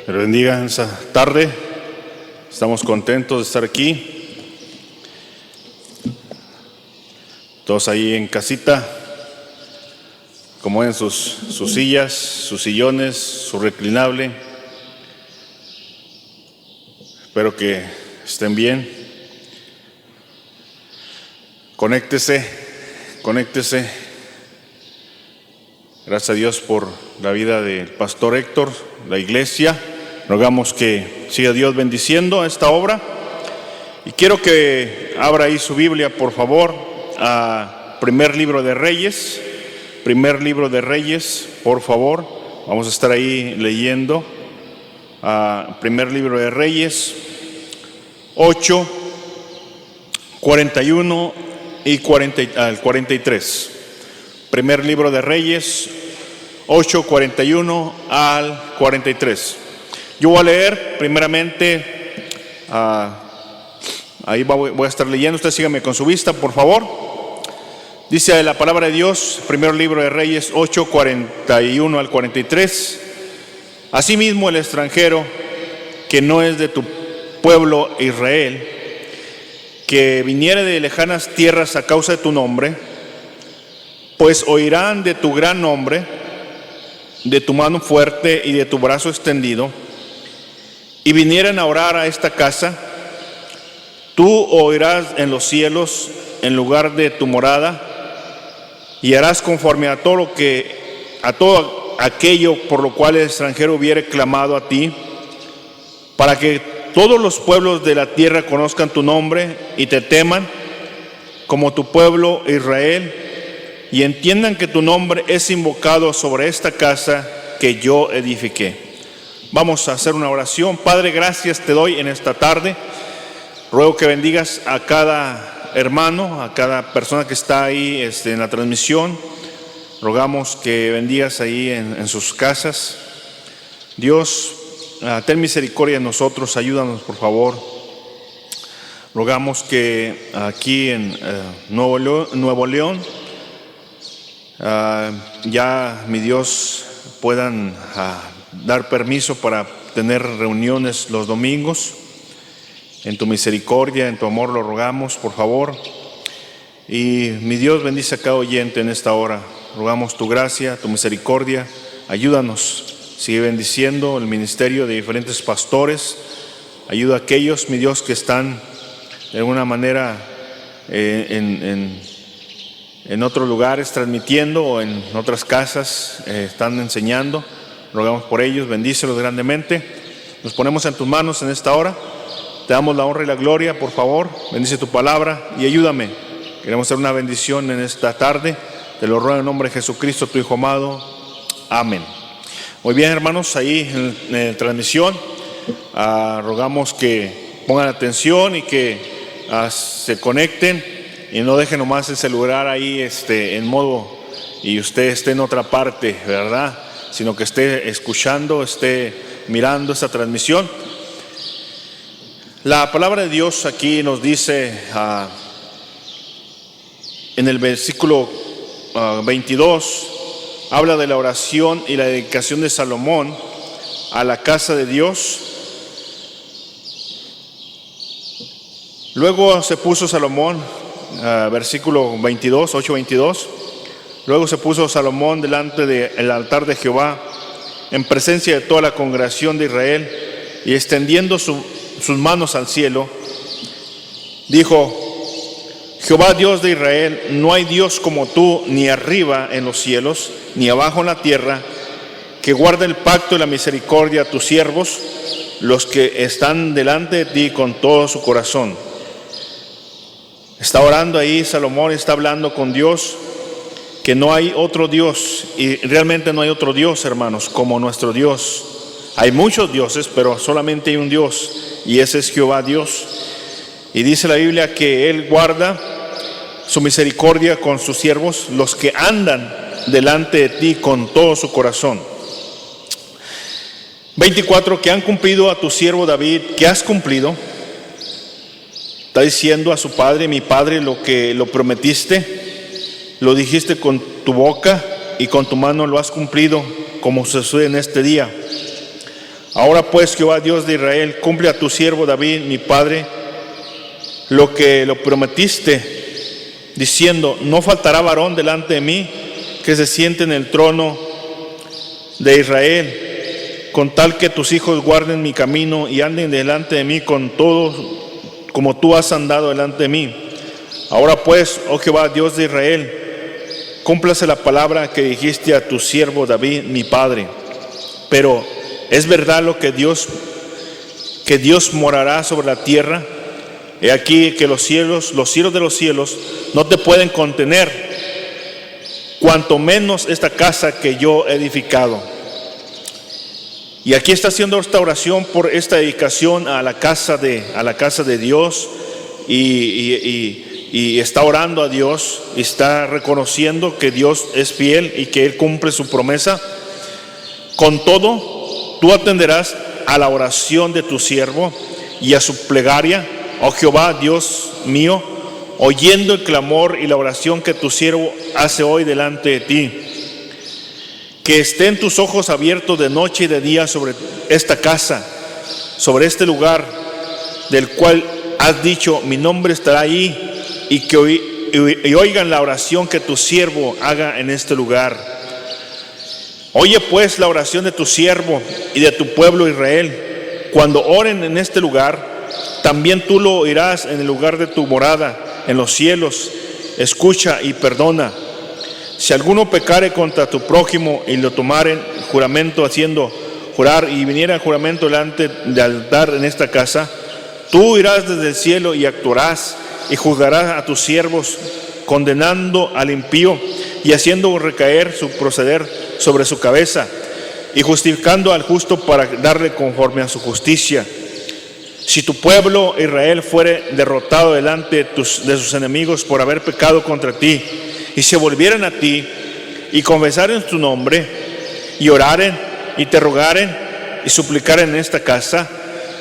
Que lo bendiga en esta tarde. Estamos contentos de estar aquí. Todos ahí en casita, como en sus sillas, sus sillones, su reclinable. Espero que estén bien. Conéctese. Gracias a Dios por la vida del pastor Héctor, la iglesia. Rogamos que siga Dios bendiciendo esta obra. Y quiero que abra ahí su Biblia, por favor, a Primer Libro de Reyes. Primer Libro de Reyes, por favor. Vamos a estar ahí leyendo. Primer Libro de Reyes, 8, 41 y 43. Primer Libro de Reyes, 8, 41 al 43. Yo voy a leer primeramente, ahí voy a estar leyendo, usted sígame con su vista, por favor. Dice la palabra de Dios, primer Libro de Reyes 8, 41 al 43. Asimismo el extranjero que no es de tu pueblo Israel, que viniere de lejanas tierras a causa de tu nombre, pues oirán de tu gran nombre, de tu mano fuerte y de tu brazo extendido, y vinieran a orar a esta casa, tú oirás en los cielos en lugar de tu morada, y harás conforme a todo aquello por lo cual el extranjero hubiere clamado a ti, para que todos los pueblos de la tierra conozcan tu nombre y te teman, como tu pueblo Israel, y entiendan que tu nombre es invocado sobre esta casa que yo edifiqué. Vamos a hacer una oración. Padre, gracias te doy en esta tarde. Ruego que bendigas a cada hermano, a cada persona que está ahí en la transmisión. Rogamos que bendigas ahí en sus casas. Dios, ten misericordia de nosotros, ayúdanos por favor. Rogamos que aquí en Nuevo León, ya mi Dios puedan dar permiso para tener reuniones los domingos. En tu misericordia, en tu amor lo rogamos por favor. Y mi Dios, bendice a cada oyente en esta hora. Rogamos tu gracia, tu misericordia, ayúdanos. Sigue bendiciendo el ministerio de diferentes pastores. Ayuda a aquellos, mi Dios, que están de alguna manera en otros lugares transmitiendo, o en otras casas están enseñando. Rogamos por ellos, bendícelos grandemente. Nos ponemos en tus manos en esta hora. Te damos la honra y la gloria, por favor. Bendice tu palabra y ayúdame. Queremos hacer una bendición en esta tarde. Te lo ruego en nombre de Jesucristo, tu Hijo amado. Amén. Muy bien, hermanos, ahí en la transmisión, rogamos que pongan atención y que se conecten y no dejen nomás el celular ahí en modo y usted esté en otra parte, ¿verdad? Sino que esté escuchando, esté mirando esta transmisión. La palabra de Dios aquí nos dice en el versículo 22, habla de la oración y la dedicación de Salomón a la casa de Dios. Luego se puso Salomón, versículo 22, 8:22. Luego se puso Salomón delante del altar de Jehová, en presencia de toda la congregación de Israel, y extendiendo sus manos al cielo, dijo: Jehová Dios de Israel, no hay Dios como tú, ni arriba en los cielos, ni abajo en la tierra, que guarde el pacto y la misericordia a tus siervos, los que están delante de ti con todo su corazón. Está orando ahí Salomón, está hablando con Dios, que no hay otro Dios, y realmente no hay otro Dios, hermanos, como nuestro Dios. Hay muchos dioses, pero solamente hay un Dios, y ese es Jehová Dios. Y dice la Biblia que Él guarda su misericordia con sus siervos, los que andan delante de ti con todo su corazón. 24, que han cumplido a tu siervo David, que has cumplido. Está diciendo a su padre: mi padre, lo que lo prometiste, lo dijiste con tu boca y con tu mano lo has cumplido, como sucede en este día. Ahora pues, Jehová Dios de Israel, cumple a tu siervo David, mi padre, lo que lo prometiste, diciendo: no faltará varón delante de mí que se siente en el trono de Israel, con tal que tus hijos guarden mi camino y anden delante de mí con todo, como tú has andado delante de mí. Ahora pues, oh Jehová Dios de Israel, cúmplase la palabra que dijiste a tu siervo David, mi padre. Pero es verdad lo que Dios morará sobre la tierra. He aquí que los cielos de los cielos no te pueden contener, cuanto menos esta casa que yo he edificado. Y aquí está haciendo esta oración por esta dedicación a la casa de Dios, y está orando a Dios, y está reconociendo que Dios es fiel y que Él cumple su promesa. Con todo, tú atenderás a la oración de tu siervo y a su plegaria, oh Jehová, Dios mío, oyendo el clamor y la oración que tu siervo hace hoy delante de ti. Que estén tus ojos abiertos de noche y de día sobre esta casa, sobre este lugar del cual has dicho: mi nombre estará ahí, y que oigan la oración que tu siervo haga en este lugar. Oye pues la oración de tu siervo y de tu pueblo Israel. Cuando oren en este lugar, también tú lo oirás en el lugar de tu morada, en los cielos. Escucha y perdona. Si alguno pecare contra tu prójimo y lo tomaren juramento, haciendo jurar, y viniera juramento delante del altar en esta casa, tú irás desde el cielo y actuarás y juzgarás a tus siervos, condenando al impío y haciendo recaer su proceder sobre su cabeza, y justificando al justo para darle conforme a su justicia. Si tu pueblo Israel fuere derrotado delante de sus enemigos por haber pecado contra ti, y se volvieran a ti y confesaren tu nombre y oraren y te rogaren y suplicaren en esta casa.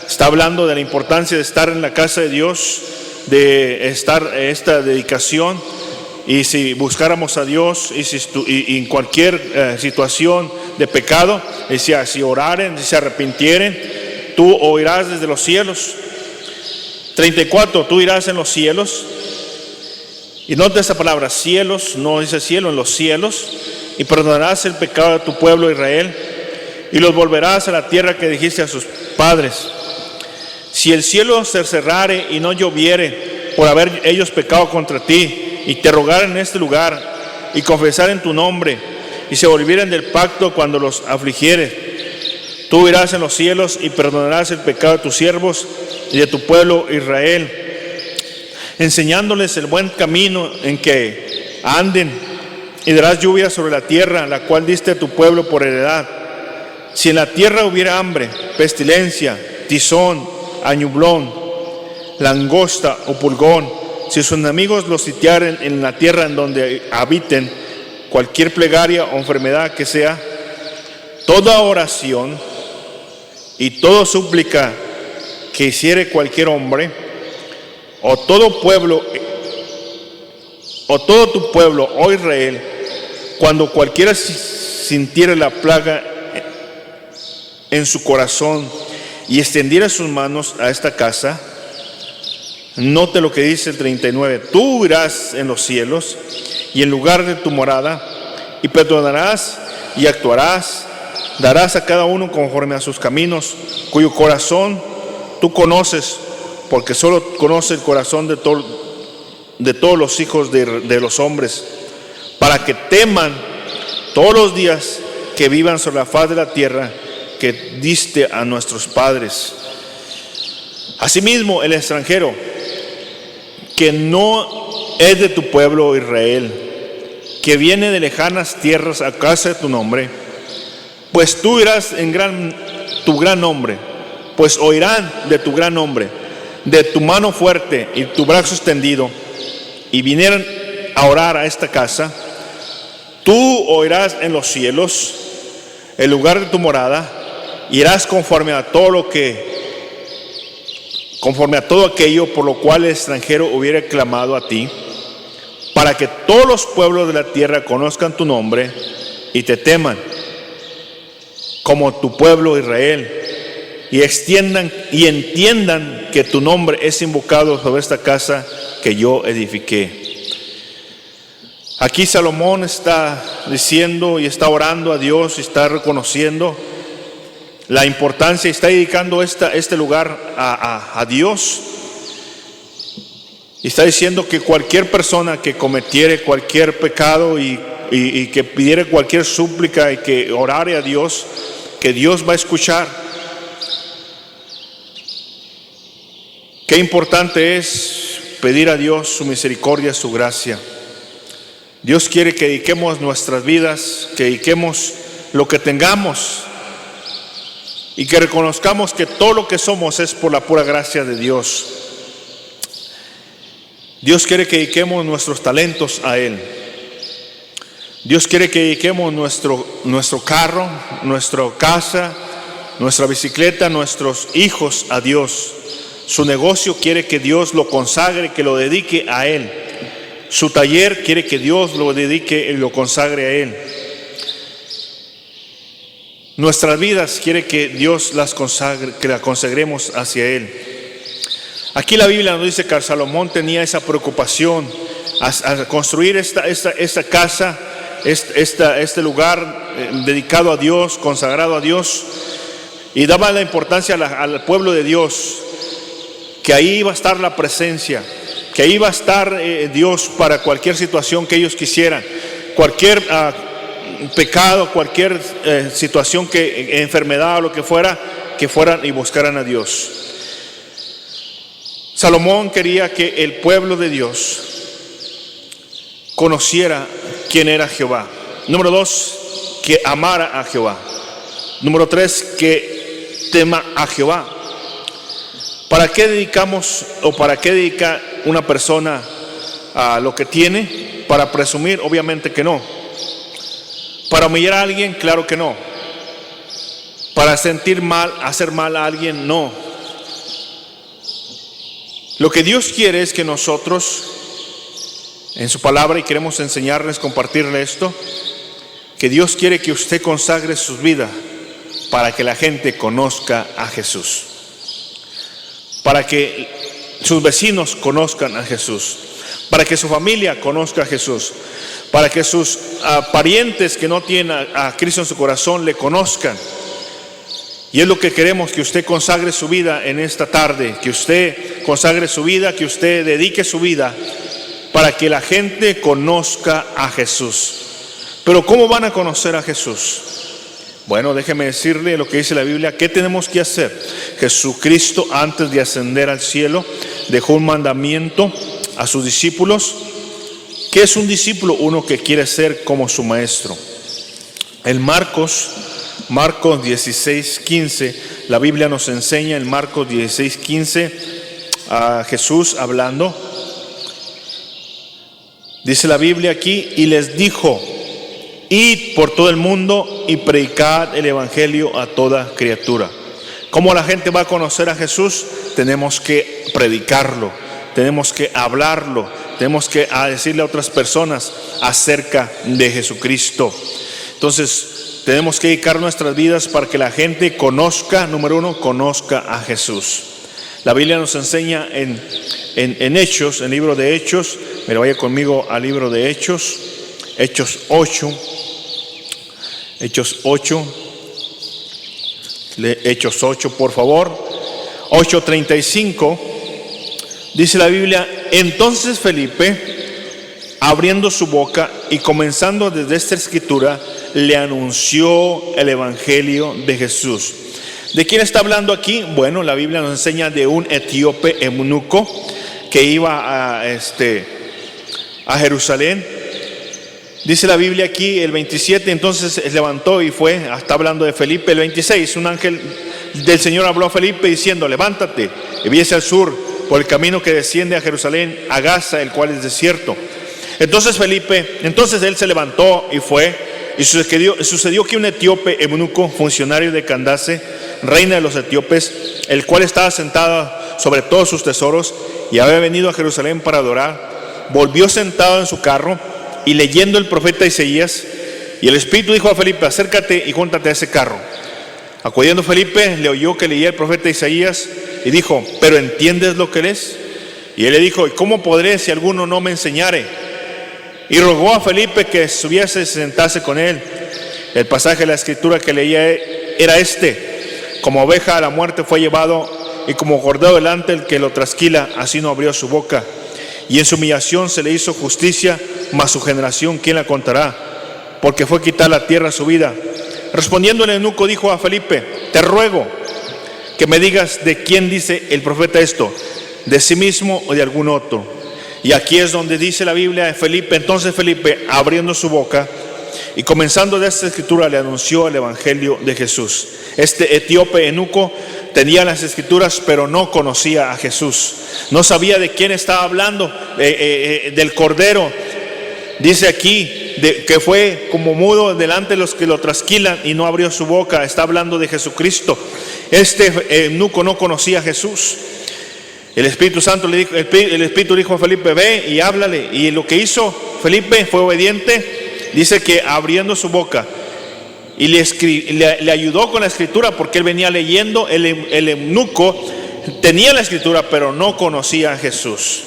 Está hablando de la importancia de estar en la casa de Dios, de estar esta dedicación. Y si buscáramos a Dios y en cualquier situación de pecado, decía: si oraren, si se arrepintieren, tú oirás desde los cielos. 34, tú irás en los cielos. Y nota esa palabra, cielos, no dice cielo, en los cielos, y perdonarás el pecado de tu pueblo Israel, y los volverás a la tierra que dijiste a sus padres. Si el cielo se cerrare y no lloviere por haber ellos pecado contra ti, y te rogaren en este lugar, y confesaren tu nombre, y se volvieren del pacto cuando los afligiere, tú irás en los cielos y perdonarás el pecado de tus siervos y de tu pueblo Israel, enseñándoles el buen camino en que anden, y darás lluvia sobre la tierra, la cual diste a tu pueblo por heredad. Si en la tierra hubiera hambre, pestilencia, tizón, añublón, langosta o pulgón, si sus enemigos los sitiaren en la tierra en donde habiten, cualquier plegaria o enfermedad que sea, toda oración y toda súplica que hiciere cualquier hombre, o todo pueblo, o todo tu pueblo, oh Israel, cuando cualquiera sintiere la plaga en su corazón y extendiera sus manos a esta casa, note lo que dice el 39, tú irás en los cielos y en lugar de tu morada, y perdonarás y actuarás, darás a cada uno conforme a sus caminos, cuyo corazón tú conoces, porque solo conoce el corazón de todos los hijos de los hombres, para que teman todos los días que vivan sobre la faz de la tierra que diste a nuestros padres. Asimismo, el extranjero que no es de tu pueblo Israel, que viene de lejanas tierras a casa de tu nombre, pues tú irás en tu gran nombre, pues oirán de tu gran nombre, de tu mano fuerte y tu brazo extendido, y vinieran a orar a esta casa, tú oirás en los cielos, el lugar de tu morada, irás conforme a todo aquello por lo cual el extranjero hubiera clamado a ti, para que todos los pueblos de la tierra conozcan tu nombre y te teman, como tu pueblo Israel, y extiendan y entiendan que tu nombre es invocado sobre esta casa que yo edifiqué. Aquí Salomón está diciendo y está orando a Dios y está reconociendo la importancia y está dedicando este lugar a Dios. Y está diciendo que cualquier persona que cometiere cualquier pecado y que pidiere cualquier súplica y que orare a Dios, que Dios va a escuchar. Qué importante es pedir a Dios su misericordia, su gracia. Dios quiere que dediquemos nuestras vidas, que dediquemos lo que tengamos y que reconozcamos que todo lo que somos es por la pura gracia de Dios. Dios quiere que dediquemos nuestros talentos a Él. Dios quiere que dediquemos nuestro carro, nuestra casa, nuestra bicicleta, nuestros hijos a Dios. Su negocio quiere que Dios lo consagre, que lo dedique a Él. Su taller quiere que Dios lo dedique y lo consagre a Él. Nuestras vidas quiere que Dios las consagre, que las consagremos hacia Él. Aquí la Biblia nos dice que Salomón tenía esa preocupación a construir esta casa, este lugar dedicado a Dios, consagrado a Dios, y daba la importancia al pueblo de Dios, que ahí iba a estar la presencia, que ahí iba a estar Dios para cualquier situación que ellos quisieran, cualquier pecado, cualquier situación, enfermedad o lo que fuera, que fueran y buscaran a Dios. Salomón quería que el pueblo de Dios conociera quién era Jehová. Número 2, que amara a Jehová. Número 3, que tema a Jehová. ¿Para qué dedicamos o para qué dedica una persona a lo que tiene? ¿Para presumir? Obviamente que no. ¿Para humillar a alguien? Claro que no. ¿Para sentir mal, hacer mal a alguien? No. Lo que Dios quiere es que nosotros, en su palabra, y queremos enseñarles, compartirles esto, que Dios quiere que usted consagre su vida para que la gente conozca a Jesús, para que sus vecinos conozcan a Jesús, para que su familia conozca a Jesús, para que sus parientes que no tienen a Cristo en su corazón le conozcan. Y es lo que queremos, que usted consagre su vida en esta tarde, que usted consagre su vida, que usted dedique su vida para que la gente conozca a Jesús. Pero ¿cómo van a conocer a Jesús? Bueno, déjeme decirle lo que dice la Biblia. ¿Qué tenemos que hacer? Jesucristo, antes de ascender al cielo, dejó un mandamiento a sus discípulos. ¿Qué es un discípulo? Uno que quiere ser como su maestro. En Marcos 16:15, la Biblia nos enseña en Marcos 16:15 a Jesús hablando. Dice la Biblia aquí: y les dijo, id por todo el mundo y predicad el evangelio a toda criatura. ¿Cómo la gente va a conocer a Jesús? Tenemos que predicarlo, tenemos que hablarlo, tenemos que decirle a otras personas acerca de Jesucristo. Entonces tenemos que dedicar nuestras vidas para que la gente conozca, número 1, conozca a Jesús. La Biblia nos enseña en Hechos, en el libro de Hechos. Mira, vaya conmigo al libro de Hechos, Hechos 8, Hechos 8, por favor. 8:35, dice la Biblia: entonces Felipe, abriendo su boca y comenzando desde esta escritura, le anunció el evangelio de Jesús. ¿De quién está hablando aquí? Bueno, la Biblia nos enseña de un etíope eunuco que iba a Jerusalén. Dice la Biblia aquí, el 27, entonces se levantó y fue. Está hablando de Felipe. El 26, un ángel del Señor habló a Felipe diciendo: levántate y vete al sur por el camino que desciende a Jerusalén, a Gaza, el cual es desierto. Entonces él se levantó y fue. Y sucedió que un etíope eunuco, funcionario de Candace, reina de los etíopes, el cual estaba sentado sobre todos sus tesoros y había venido a Jerusalén para adorar, volvió sentado en su carro y leyendo el profeta Isaías, y el Espíritu dijo a Felipe: acércate y júntate a ese carro. Acudiendo Felipe, le oyó que leía el profeta Isaías y dijo: ¿pero entiendes lo que lees? Y él le dijo: ¿y cómo podré si alguno no me enseñare? Y rogó a Felipe que subiese y se sentase con él. El pasaje de la escritura que leía era este: como oveja a la muerte fue llevado, y como cordero delante el que lo trasquila, así no abrió su boca. Y en su humillación se le hizo justicia, mas su generación, ¿quién la contará? Porque fue quitar la tierra su vida. Respondiendo el eunuco dijo a Felipe: te ruego que me digas de quién dice el profeta esto, de sí mismo o de algún otro. Y aquí es donde dice la Biblia de Felipe: entonces Felipe, abriendo su boca y comenzando de esta escritura, le anunció el evangelio de Jesús. Este etíope eunuco tenía las escrituras, pero no conocía a Jesús. No sabía de quién estaba hablando, del Cordero. Dice aquí que fue como mudo delante de los que lo trasquilan y no abrió su boca. Está hablando de Jesucristo. Este eunuco no conocía a Jesús. El Espíritu Santo le dijo, el Espíritu dijo a Felipe: ve y háblale. Y lo que hizo Felipe fue obediente. Dice que abriendo su boca y le ayudó con la escritura, porque él venía leyendo. El eunuco tenía la escritura, pero no conocía a Jesús.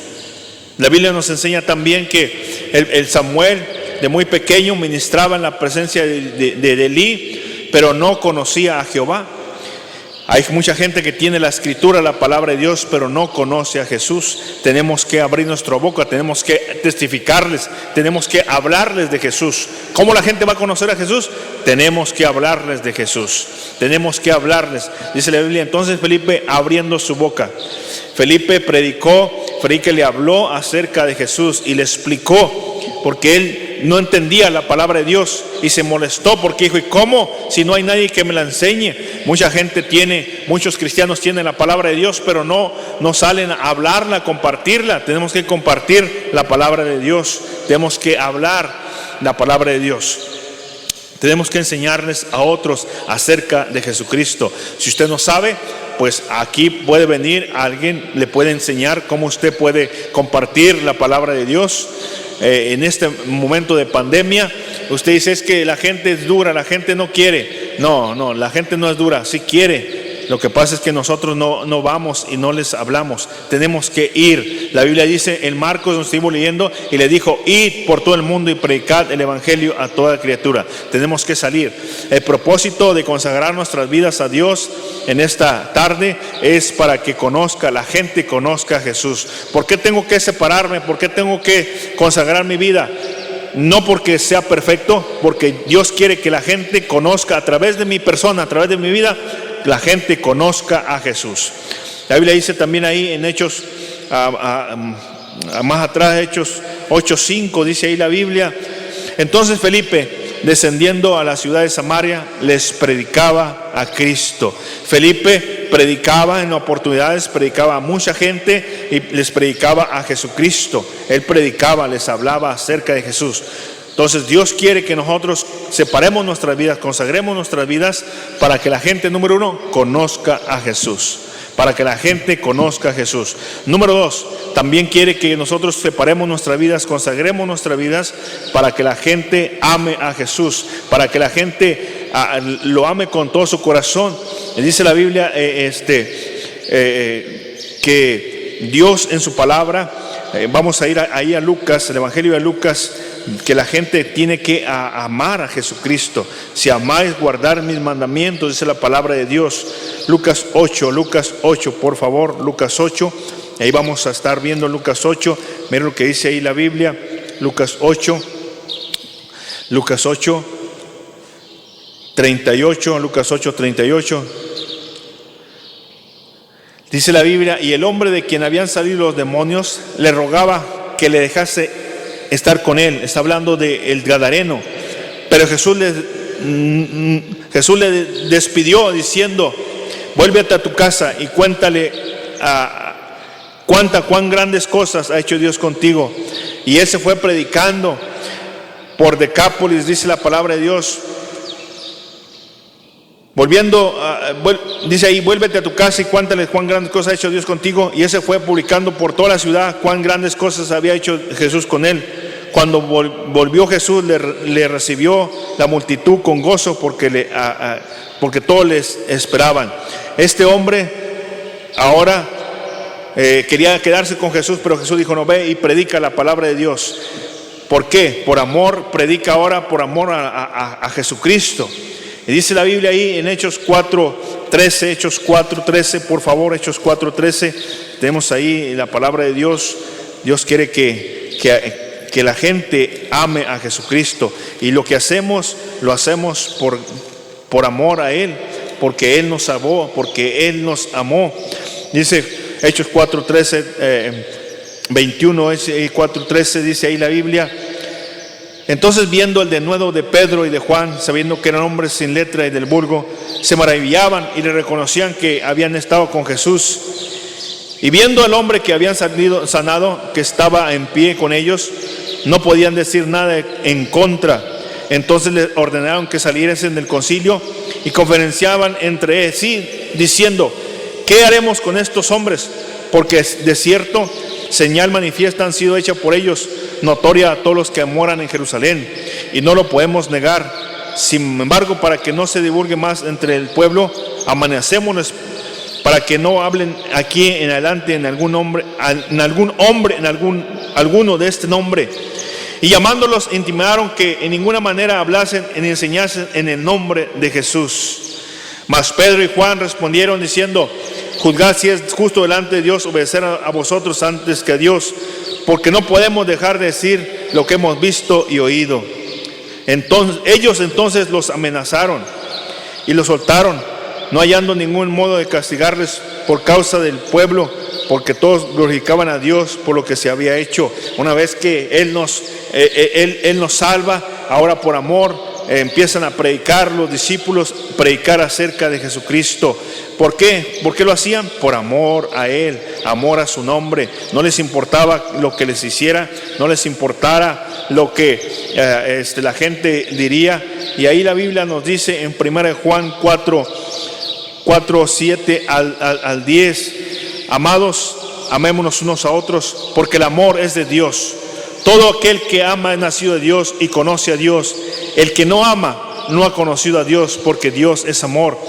La Biblia nos enseña también que el Samuel de muy pequeño ministraba en la presencia de Elí, pero no conocía a Jehová. Hay mucha gente que tiene la escritura, la palabra de Dios, pero no conoce a Jesús. Tenemos que abrir nuestra boca, tenemos que testificarles, tenemos que hablarles de Jesús. ¿Cómo la gente va a conocer a Jesús? Tenemos que hablarles de Jesús, tenemos que hablarles. Dice la Biblia: entonces Felipe, abriendo su boca, Felipe predicó, Felipe le habló acerca de Jesús y le explicó, porque él no entendía la palabra de Dios y se molestó porque dijo: ¿y cómo si no hay nadie que me la enseñe? Muchos cristianos tienen la palabra de Dios, pero no salen a hablarla, a compartirla. Tenemos que compartir la palabra de Dios, tenemos que hablar la palabra de Dios. Tenemos que enseñarles a otros acerca de Jesucristo. Si usted no sabe, pues aquí puede venir alguien, le puede enseñar cómo usted puede compartir la palabra de Dios. En este momento de pandemia, usted dice: es que la gente es dura, la gente no quiere. No, la gente no es dura, sí quiere. Lo que pasa es que nosotros no vamos y no les hablamos. Tenemos que ir. La Biblia dice en Marcos, donde estuvimos leyendo, y le dijo: id por todo el mundo y predicad el evangelio a toda criatura. Tenemos que salir. El propósito de consagrar nuestras vidas a Dios en esta tarde es para que la gente conozca a Jesús. ¿Por qué tengo que separarme? ¿Por qué tengo que consagrar mi vida? No porque sea perfecto, porque Dios quiere que la gente conozca a través de mi persona, a través de mi vida, la gente conozca a Jesús. La Biblia dice también ahí en Hechos, más atrás, Hechos 8:5, dice ahí la Biblia: entonces Felipe, descendiendo a la ciudad de Samaria, les predicaba a Cristo. Felipe predicaba en oportunidades, predicaba a mucha gente y les predicaba a Jesucristo. Él predicaba, les hablaba acerca de Jesús. Entonces Dios quiere que nosotros separemos nuestras vidas, consagremos nuestras vidas para que la gente, número uno, conozca a Jesús. Para que la gente conozca a Jesús. Número dos, también quiere que nosotros separemos nuestras vidas, consagremos nuestras vidas para que la gente ame a Jesús, para que la gente lo ame con todo su corazón. Dice la Biblia que Dios en su palabra, vamos a ir ahí a Lucas, el Evangelio de Lucas, que la gente tiene que amar a Jesucristo. Si amáis, guardar mis mandamientos, dice la palabra de Dios. Lucas 8, por favor, Lucas 8. Ahí vamos a estar viendo Lucas 8. Miren lo que dice ahí la Biblia. Lucas 8, 38, Lucas 8, 38. Dice la Biblia: y el hombre de quien habían salido los demonios le rogaba que le dejase estar con él. Está hablando del Gadareno. Pero Jesús le despidió diciendo: vuélvete a tu casa y cuéntale cuán grandes cosas ha hecho Dios contigo. Y él se fue predicando por Decápolis, dice la palabra de Dios. Dice ahí: vuélvete a tu casa y cuéntale cuán grandes cosas ha hecho Dios contigo. Y ese fue publicando por toda la ciudad cuán grandes cosas había hecho Jesús con él. Cuando volvió Jesús, le recibió la multitud con gozo porque todos les esperaban. Este hombre ahora quería quedarse con Jesús, pero Jesús dijo: no, ve y predica la palabra de Dios. ¿Por qué? Por amor, predica ahora por amor a Jesucristo. Y dice la Biblia ahí en Hechos 4:13, Hechos 4:13, por favor, Hechos 4:13, tenemos ahí la palabra de Dios. Dios quiere que la gente ame a Jesucristo, y lo que hacemos, lo hacemos por amor a Él, porque Él nos salvó, porque Él nos amó. Dice Hechos 4:13, 21, 4:13, dice ahí la Biblia: entonces, viendo el denuedo de Pedro y de Juan, sabiendo que eran hombres sin letra y del vulgo, se maravillaban y le reconocían que habían estado con Jesús. Y viendo al hombre que habían sanado, que estaba en pie con ellos, no podían decir nada en contra. Entonces le ordenaron que saliesen del concilio y conferenciaban entre sí, diciendo: ¿qué haremos con estos hombres? Porque de cierto señal manifiesta han sido hecha por ellos, notoria a todos los que moran en Jerusalén, y no lo podemos negar. Sin embargo, para que no se divulgue más entre el pueblo, amanecémonos para que no hablen aquí en adelante en alguno de este nombre. Y llamándolos, intimaron que en ninguna manera hablasen ni enseñasen en el nombre de Jesús. Mas Pedro y Juan respondieron diciendo: juzgad si es justo delante de Dios obedecer a vosotros antes que a Dios, porque no podemos dejar de decir lo que hemos visto y oído. Ellos entonces los amenazaron y los soltaron, no hallando ningún modo de castigarles por causa del pueblo, porque todos glorificaban a Dios por lo que se había hecho. Una vez que Él nos salva, ahora por amor empiezan a predicar los discípulos, predicar acerca de Jesucristo. ¿Por qué? ¿Por qué lo hacían? Por amor a Él, amor a su nombre. No les importaba lo que les hiciera, no les importara lo que la gente diría. Y ahí la Biblia nos dice en 1 Juan 4, 7 al 10: amados, amémonos unos a otros, porque el amor es de Dios. Todo aquel que ama es nacido de Dios y conoce a Dios. El que no ama no ha conocido a Dios, porque Dios es amor.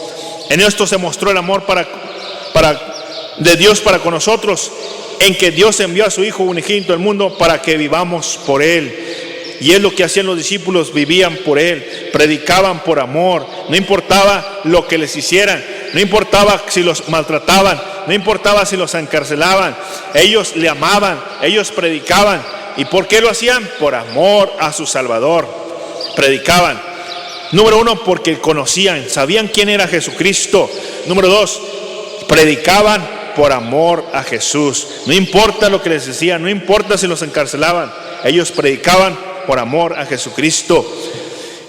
En esto se mostró el amor de Dios para con nosotros, en que Dios envió a su Hijo unigénito al mundo para que vivamos por Él. Y es lo que hacían los discípulos: vivían por Él, predicaban por amor. No importaba lo que les hicieran, no importaba si los maltrataban, no importaba si los encarcelaban. Ellos le amaban, ellos predicaban. ¿Y por qué lo hacían? Por amor a su Salvador. Predicaban. Número 1, porque conocían, sabían quién era Jesucristo. Número 2, predicaban por amor a Jesús. No importa lo que les decían, no importa si los encarcelaban, ellos predicaban por amor a Jesucristo.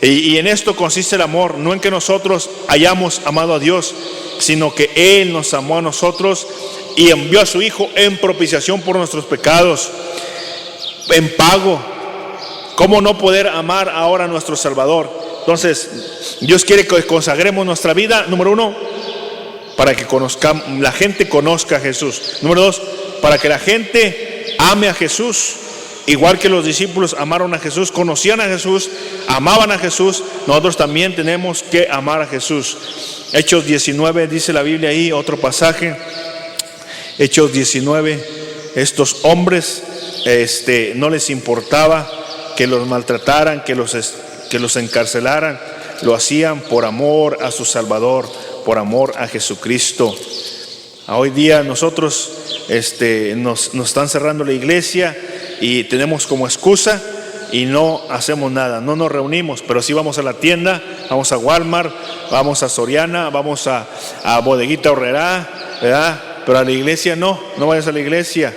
Y en esto consiste el amor, no en que nosotros hayamos amado a Dios, sino que Él nos amó a nosotros y envió a su Hijo en propiciación por nuestros pecados, en pago. ¿Cómo no poder amar ahora a nuestro Salvador? Entonces, Dios quiere que consagremos nuestra vida, número 1, para que la gente conozca a Jesús. Número 2, para que la gente ame a Jesús. Igual que los discípulos amaron a Jesús, conocían a Jesús, amaban a Jesús, nosotros también tenemos que amar a Jesús. Hechos 19, dice la Biblia ahí, otro pasaje. Hechos 19, estos hombres no les importaba que los maltrataran, que los encarcelaran. Lo hacían por amor a su Salvador, por amor a Jesucristo. Hoy día nosotros nos están cerrando la iglesia y tenemos como excusa y no hacemos nada, no nos reunimos, pero sí vamos a la tienda, vamos a Walmart, vamos a Soriana, vamos a Bodeguita Horrera, ¿verdad? Pero a la iglesia no vayas a la iglesia.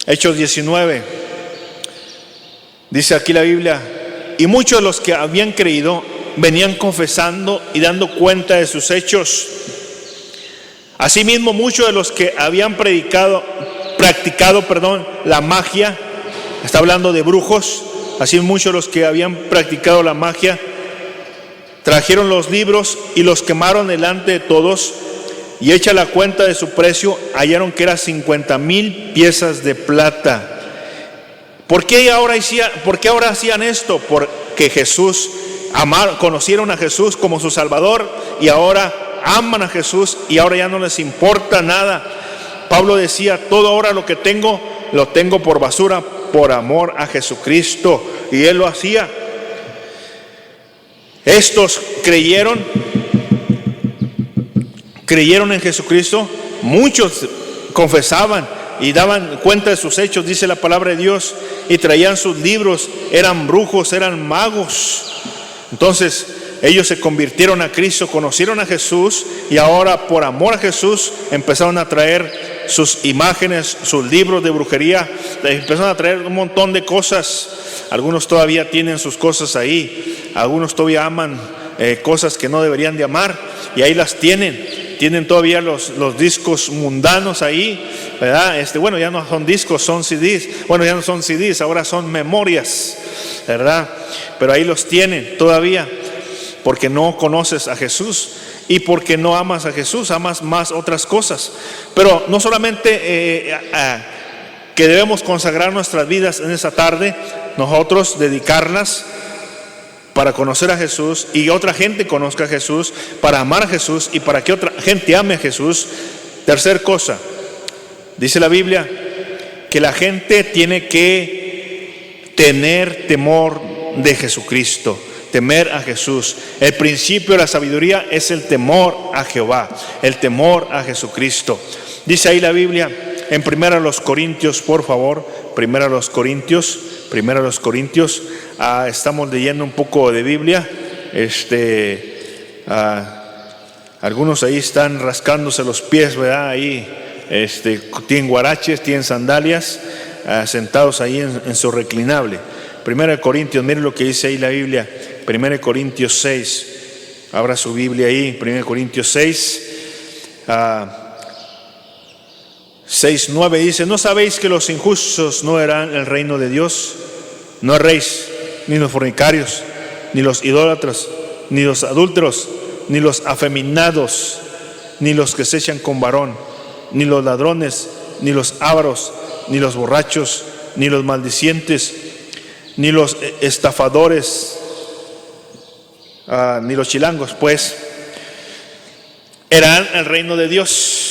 Hechos 19, dice aquí la Biblia: y muchos de los que habían creído venían confesando y dando cuenta de sus hechos. Asimismo, muchos de los que habían practicado la magia, está hablando de brujos, así muchos de los que habían practicado la magia, trajeron los libros y los quemaron delante de todos, y hecha la cuenta de su precio, hallaron que era 50,000 piezas de plata. ¿Por qué ahora hacían esto? Porque conocieron a Jesús como su Salvador y ahora aman a Jesús y ahora ya no les importa nada. Pablo decía, todo ahora lo que tengo, lo tengo por basura por amor a Jesucristo. Y él lo hacía. Estos creyeron en Jesucristo. Muchos confesaban y daban cuenta de sus hechos, dice la palabra de Dios, y traían sus libros. Eran brujos, eran magos. Entonces ellos se convirtieron a Cristo, conocieron a Jesús y ahora por amor a Jesús empezaron a traer sus imágenes, sus libros de brujería, empezaron a traer un montón de cosas. Algunos todavía tienen sus cosas ahí, algunos todavía aman cosas que no deberían de amar y ahí las tienen todavía los discos mundanos ahí, ¿verdad? Bueno, ya no son discos, son CDs. Bueno, ya no son CDs, ahora son memorias, ¿verdad? Pero ahí los tienen todavía, porque no conoces a Jesús y porque no amas a Jesús, amas más otras cosas. Pero no solamente que debemos consagrar nuestras vidas en esa tarde, nosotros dedicarlas para conocer a Jesús y otra gente conozca a Jesús, para amar a Jesús y para que otra gente ame a Jesús. Tercer cosa, dice la Biblia que la gente tiene que tener temor de Jesucristo, temer a Jesús. El principio de la sabiduría es el temor a Jehová, el temor a Jesucristo. Dice ahí la Biblia en 1 Corintios, por favor, 1 Corintios. Estamos leyendo un poco de Biblia. Algunos ahí están rascándose los pies, ¿verdad? Ahí tienen guaraches, tienen sandalias, sentados ahí en su reclinable. 1 Corintios, miren lo que dice ahí la Biblia. 1 Corintios 6. Abra su Biblia ahí. 1 Corintios 6. 6:9 dice: ¿no sabéis que los injustos no heredarán el reino de Dios? No erréis, ni los fornicarios, ni los idólatras, ni los adúlteros, ni los afeminados, ni los que se echan con varón, ni los ladrones, ni los ávaros, ni los borrachos, ni los maldicientes, ni los estafadores, ni los chilangos, pues, heredarán el reino de Dios.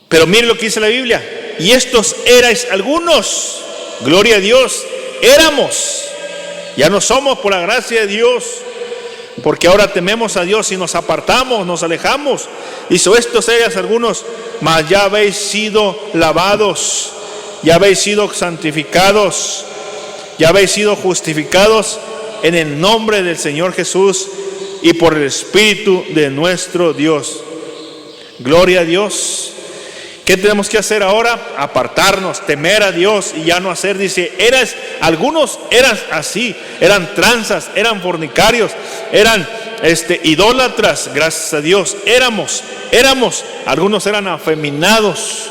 Pero miren lo que dice la Biblia: y estos erais algunos, gloria a Dios, éramos, ya no somos por la gracia de Dios, porque ahora tememos a Dios y nos apartamos, nos alejamos. Dice: estos erais algunos, mas ya habéis sido lavados, ya habéis sido santificados, ya habéis sido justificados en el nombre del Señor Jesús y por el Espíritu de nuestro Dios. Gloria a Dios. ¿Qué tenemos que hacer ahora? Apartarnos, temer a Dios y ya no hacer. Dice, algunos eran así, eran tranzas, eran fornicarios, eran idólatras. Gracias a Dios, éramos, algunos eran afeminados.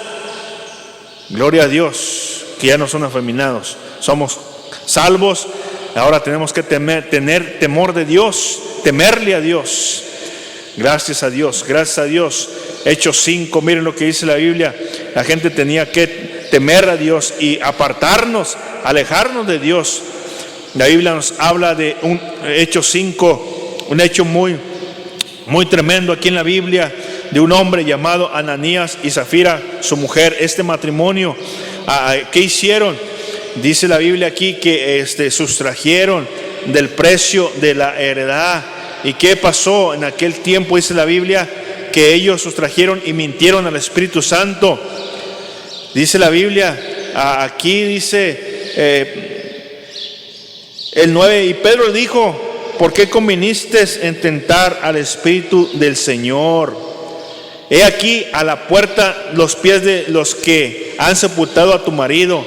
Gloria a Dios, que ya no son afeminados, somos salvos. Ahora tenemos que tener temor de Dios, temerle a Dios. Gracias a Dios, gracias a Dios. Hechos 5, miren lo que dice la Biblia. La gente tenía que temer a Dios y apartarnos, alejarnos de Dios. La Biblia nos habla de Hechos 5, un hecho muy, muy tremendo aquí en la Biblia, de un hombre llamado Ananías y Zafira, su mujer. Este matrimonio, ¿qué hicieron? Dice la Biblia aquí que sustrajeron del precio de la heredad. ¿Y qué pasó en aquel tiempo? Dice la Biblia que ellos sustrajeron y mintieron al Espíritu Santo. Dice la Biblia, aquí dice el 9, y Pedro dijo: ¿por qué conviniste en tentar al Espíritu del Señor? He aquí a la puerta los pies de los que han sepultado a tu marido.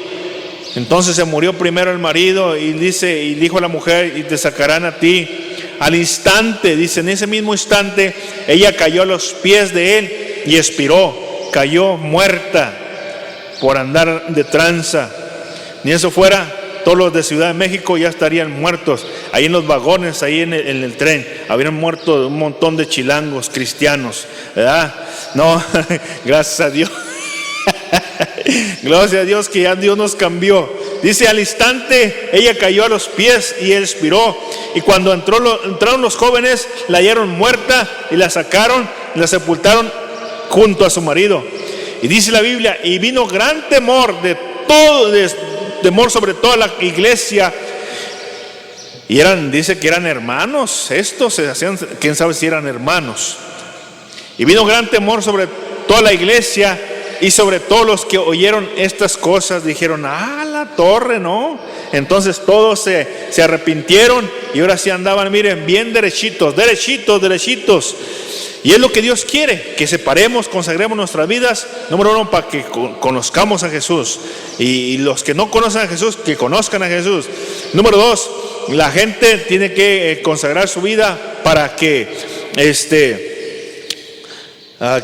Entonces se murió primero el marido y dijo a la mujer: y te sacarán a ti. Al instante, dice, en ese mismo instante, ella cayó a los pies de él y expiró, cayó muerta por andar de tranza. Ni eso fuera, todos los de Ciudad de México ya estarían muertos. Ahí en los vagones, ahí en el tren, habrían muerto un montón de chilangos cristianos, ¿verdad? No, gracias a Dios. Gloria a Dios que ya Dios nos cambió. Dice, al instante ella cayó a los pies y él expiró. Y cuando entraron los jóvenes, la hallaron muerta y la sacaron y la sepultaron junto a su marido. Y dice la Biblia, y vino gran temor temor sobre toda la iglesia. Y dice que eran hermanos. Estos se hacían, quién sabe si eran hermanos. Y vino gran temor sobre toda la iglesia y sobre todos los que oyeron estas cosas. Dijeron, la torre, ¿no? Entonces todos se arrepintieron y ahora sí andaban, miren, bien derechitos. Y es lo que Dios quiere, que separemos, consagremos nuestras vidas, número uno, para que conozcamos a Jesús. Y los que no conocen a Jesús, que conozcan a Jesús. Número dos, la gente tiene que consagrar su vida para que,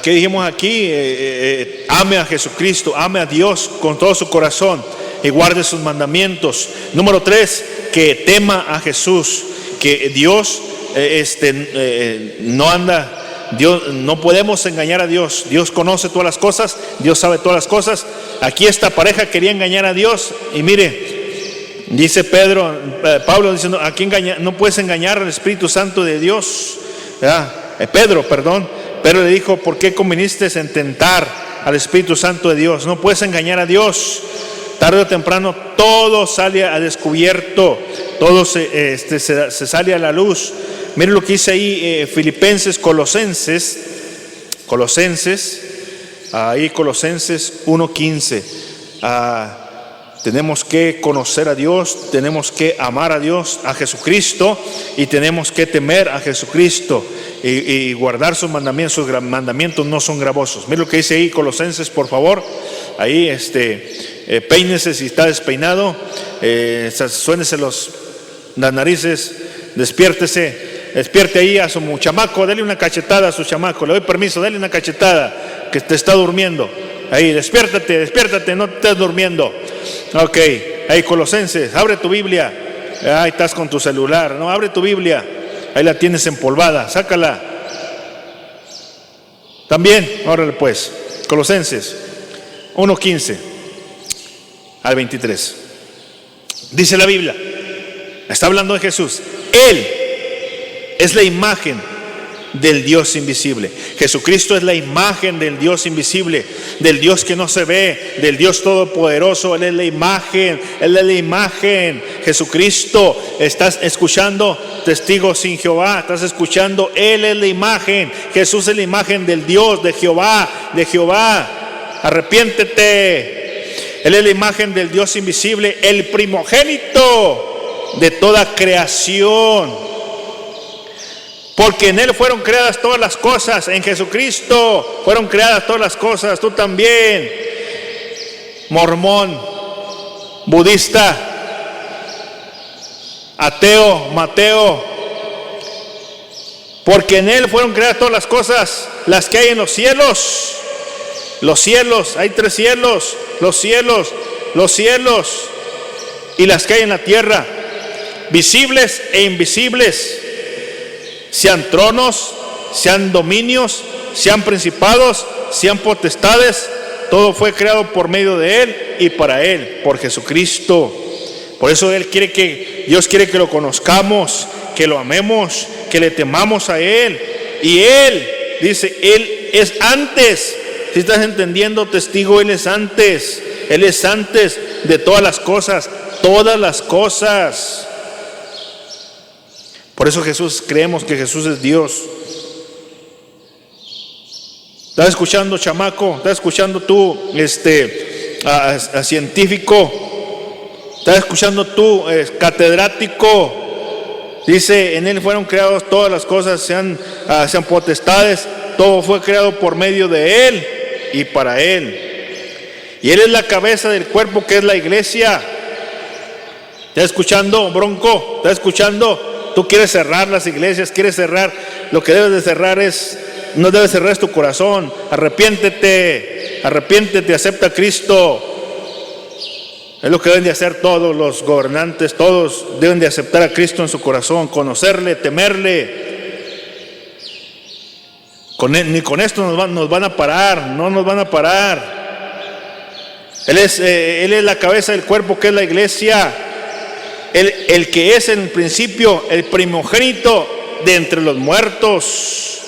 ¿qué dijimos aquí? Ame a Jesucristo, ame a Dios con todo su corazón y guarde sus mandamientos. Número tres, que tema a Jesús, que Dios no anda... Dios, no podemos engañar a Dios. Dios conoce todas las cosas, Dios sabe todas las cosas. Aquí esta pareja quería engañar a Dios y mire, dice Pablo diciendo, aquí no puedes engañar al Espíritu Santo de Dios. Pedro le dijo, ¿por qué conviniste en tentar al Espíritu Santo de Dios? No puedes engañar a Dios. Tarde o temprano todo sale a descubierto, todo se sale a la luz. Miren lo que dice ahí Filipenses, Colosenses 1:15. Tenemos que conocer a Dios, tenemos que amar a Dios, a Jesucristo, y tenemos que temer a Jesucristo y guardar sus mandamientos. Sus mandamientos no son gravosos. Miren lo que dice ahí Colosenses, por favor. Ahí peínese si está despeinado, suénese las narices, despierte ahí a su chamaco, dele una cachetada a su chamaco, le doy permiso, dale una cachetada, que te está durmiendo. Ahí, despiértate, no te estés durmiendo. Ok, ahí Colosenses, abre tu Biblia. Ahí estás con tu celular, no, abre tu Biblia, ahí la tienes empolvada, sácala. También, órale pues, Colosenses 1:15 al 23. Dice la Biblia, está hablando de Jesús. Él es la imagen del Dios invisible. Jesucristo es la imagen del Dios invisible, del Dios que no se ve, del Dios todopoderoso. Él es la imagen, Jesucristo. Estás escuchando, testigos sin Jehová, estás escuchando, Él es la imagen. Jesús es la imagen del Dios, de Jehová. Arrepiéntete. Él es la imagen del Dios invisible, el primogénito de toda creación. Porque en Él fueron creadas todas las cosas. En Jesucristo fueron creadas todas las cosas. Tú también, mormón, budista, ateo, mateo. Porque en Él fueron creadas todas las cosas, las que hay en los cielos. Los cielos, hay 3 cielos. Los cielos y las que hay en la tierra, visibles e invisibles. Sean tronos, sean dominios, sean principados, sean potestades, todo fue creado por medio de Él y para Él, por Jesucristo. Por eso Dios quiere que lo conozcamos, que lo amemos, que le temamos a Él. Y Él, dice, Él es antes. Si estás entendiendo, testigo, Él es antes. Él es antes de todas las cosas, Por eso creemos que Jesús es Dios. ¿Estás escuchando, chamaco? ¿Estás escuchando tú, a científico? ¿Estás escuchando tú, catedrático? Dice, en Él fueron creadas todas las cosas, sean potestades. Todo fue creado por medio de Él y para Él. Y Él es la cabeza del cuerpo, que es la iglesia. ¿Estás escuchando, bronco? ¿Estás escuchando? Tú quieres cerrar las iglesias, quieres cerrar. Lo que debes de cerrar no debes cerrar tu corazón. Arrepiéntete, acepta a Cristo. Es lo que deben de hacer todos los gobernantes. Todos deben de aceptar a Cristo en su corazón, conocerle, temerle. Ni con esto nos van a parar, no nos van a parar. Él es la cabeza del cuerpo, que es la iglesia. El que es en el principio el primogénito de entre los muertos,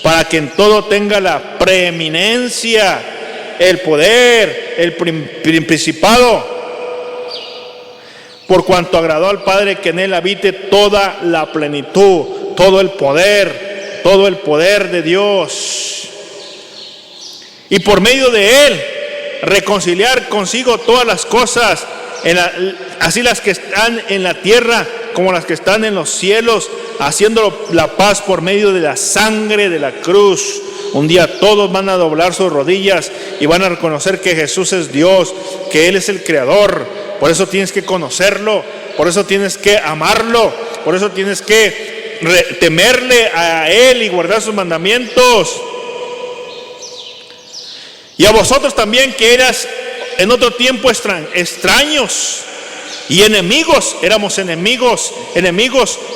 para que en todo tenga la preeminencia, el poder, el principado. Por cuanto agradó al Padre que en él habite toda la plenitud, todo el poder de Dios. Y por medio de él reconciliar consigo todas las cosas, así las que están en la tierra como las que están en los cielos, haciendo la paz por medio de la sangre de la cruz. Un día todos van a doblar sus rodillas y van a reconocer que Jesús es Dios, que Él es el Creador. Por eso tienes que conocerlo, por eso tienes que amarlo, por eso tienes que temerle a Él y guardar sus mandamientos. Y a vosotros también, que eras en otro tiempo extraños y enemigos, éramos enemigos.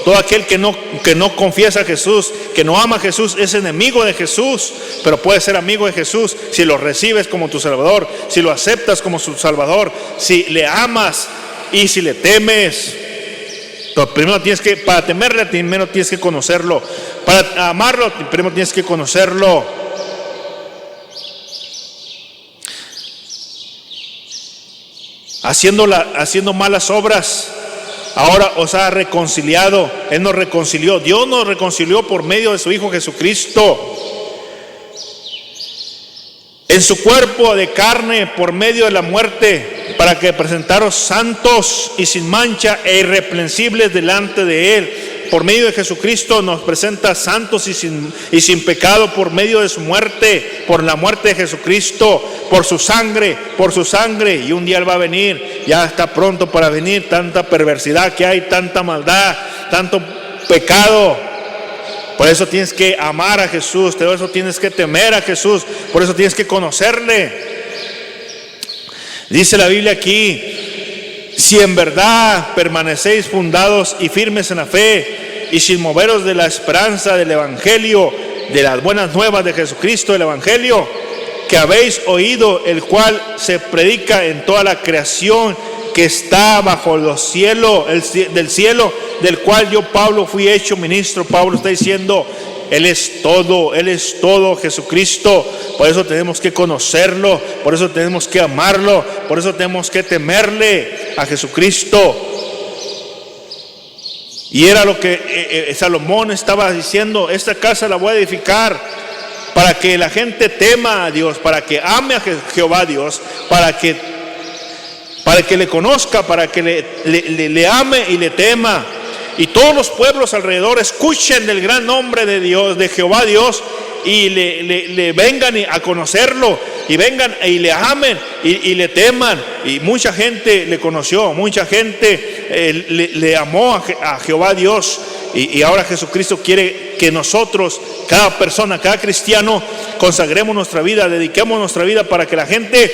Todo aquel que no confiesa a Jesús, que no ama a Jesús, es enemigo de Jesús. Pero puedes ser amigo de Jesús si lo recibes como tu Salvador, si lo aceptas como su Salvador, si le amas y si le temes. Pero para temerle, primero tienes que conocerlo. Para amarlo, primero tienes que conocerlo. Haciendo malas obras, ahora os ha reconciliado. Él nos reconcilió. Dios nos reconcilió por medio de su Hijo Jesucristo, en su cuerpo de carne, por medio de la muerte, para que presentaros santos y sin mancha e irreprensibles delante de Él. Por medio de Jesucristo nos presenta santos y sin pecado, por medio de su muerte, por la muerte de Jesucristo, por su sangre. Y un día Él va a venir, ya está pronto para venir. Tanta perversidad que hay, tanta maldad, tanto pecado. Por eso tienes que amar a Jesús, por eso tienes que temer a Jesús, por eso tienes que conocerle. Dice la Biblia aquí: si en verdad permanecéis fundados y firmes en la fe, y sin moveros de la esperanza del Evangelio, de las buenas nuevas de Jesucristo, el Evangelio que habéis oído, el cual se predica en toda la creación que está bajo los cielos, del cielo, del cual yo, Pablo, fui hecho ministro. Pablo está diciendo: Él es todo Jesucristo. Por eso tenemos que conocerlo, por eso tenemos que amarlo, por eso tenemos que temerle a Jesucristo. Y era lo que Salomón estaba diciendo: esta casa la voy a edificar para que la gente tema a Dios, para que ame a Jehová Dios, para que le conozca, para que le ame y le tema. Y todos los pueblos alrededor escuchen del gran nombre de Dios, de Jehová Dios, y le vengan a conocerlo, y vengan y le amen y le teman. Y mucha gente le conoció, mucha gente le amó a Jehová Dios. Y ahora Jesucristo quiere que nosotros, cada persona, cada cristiano, consagremos nuestra vida, dediquemos nuestra vida para que la gente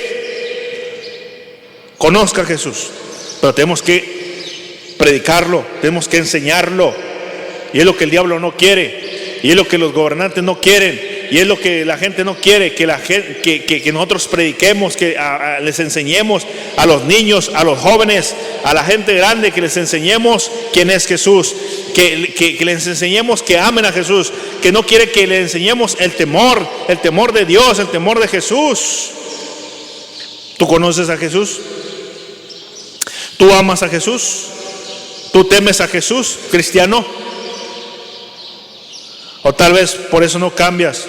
conozca a Jesús. Pero tenemos que predicarlo, tenemos que enseñarlo. Y es lo que el diablo no quiere, y es lo que los gobernantes no quieren, y es lo que la gente no quiere, que nosotros prediquemos, que les enseñemos a los niños, a los jóvenes, a la gente grande, que les enseñemos quién es Jesús, que les enseñemos que amen a Jesús, que no quiere que les enseñemos el temor de Dios, el temor de Jesús. ¿Tú conoces a Jesús? ¿Tú amas a Jesús? ¿Tú temes a Jesús, cristiano? O tal vez por eso no cambias,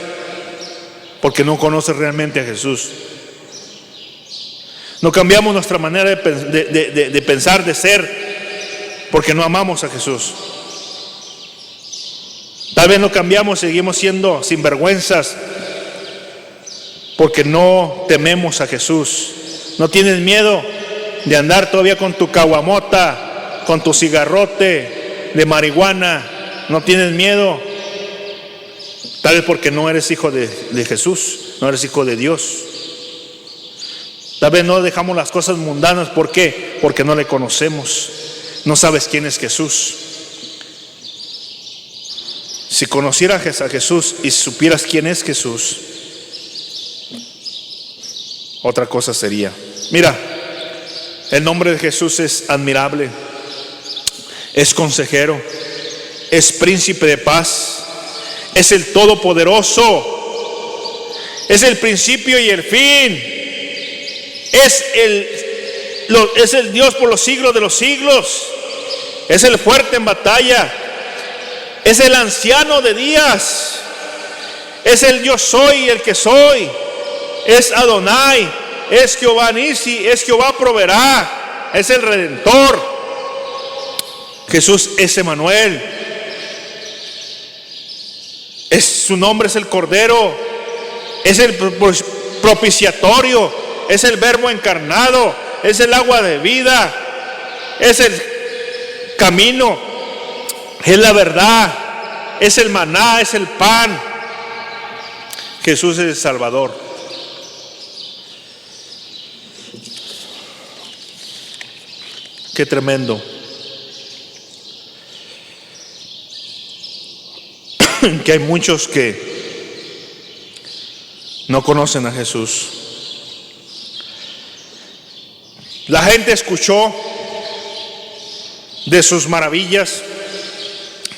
porque no conoces realmente a Jesús. No cambiamos nuestra manera de pensar, de ser, porque no amamos a Jesús. Tal vez no cambiamos, seguimos siendo sinvergüenzas, porque no tememos a Jesús. No tienes miedo de andar todavía con tu caguamota, con tu cigarrote de marihuana. No tienes miedo. Tal vez porque no eres hijo de Jesús, no eres hijo de Dios. Tal vez no dejamos las cosas mundanas. ¿Por qué? Porque no le conocemos. No sabes quién es Jesús. Si conocieras a Jesús y supieras quién es Jesús, otra cosa sería. Mira, el nombre de Jesús es admirable, es consejero, es príncipe de paz, es el todopoderoso, es el principio y el fin, es el Dios por los siglos de los siglos, es el fuerte en batalla, es el anciano de días, es el yo soy el que soy, es Adonai, es Jehová Nisi, es Jehová proveerá, es el Redentor. Jesús es Emmanuel, su nombre es el Cordero, es el propiciatorio, es el Verbo encarnado, es el agua de vida, es el camino, es la verdad, es el maná, es el pan. Jesús es el Salvador. Qué tremendo que hay muchos que no conocen a Jesús. La gente escuchó de sus maravillas,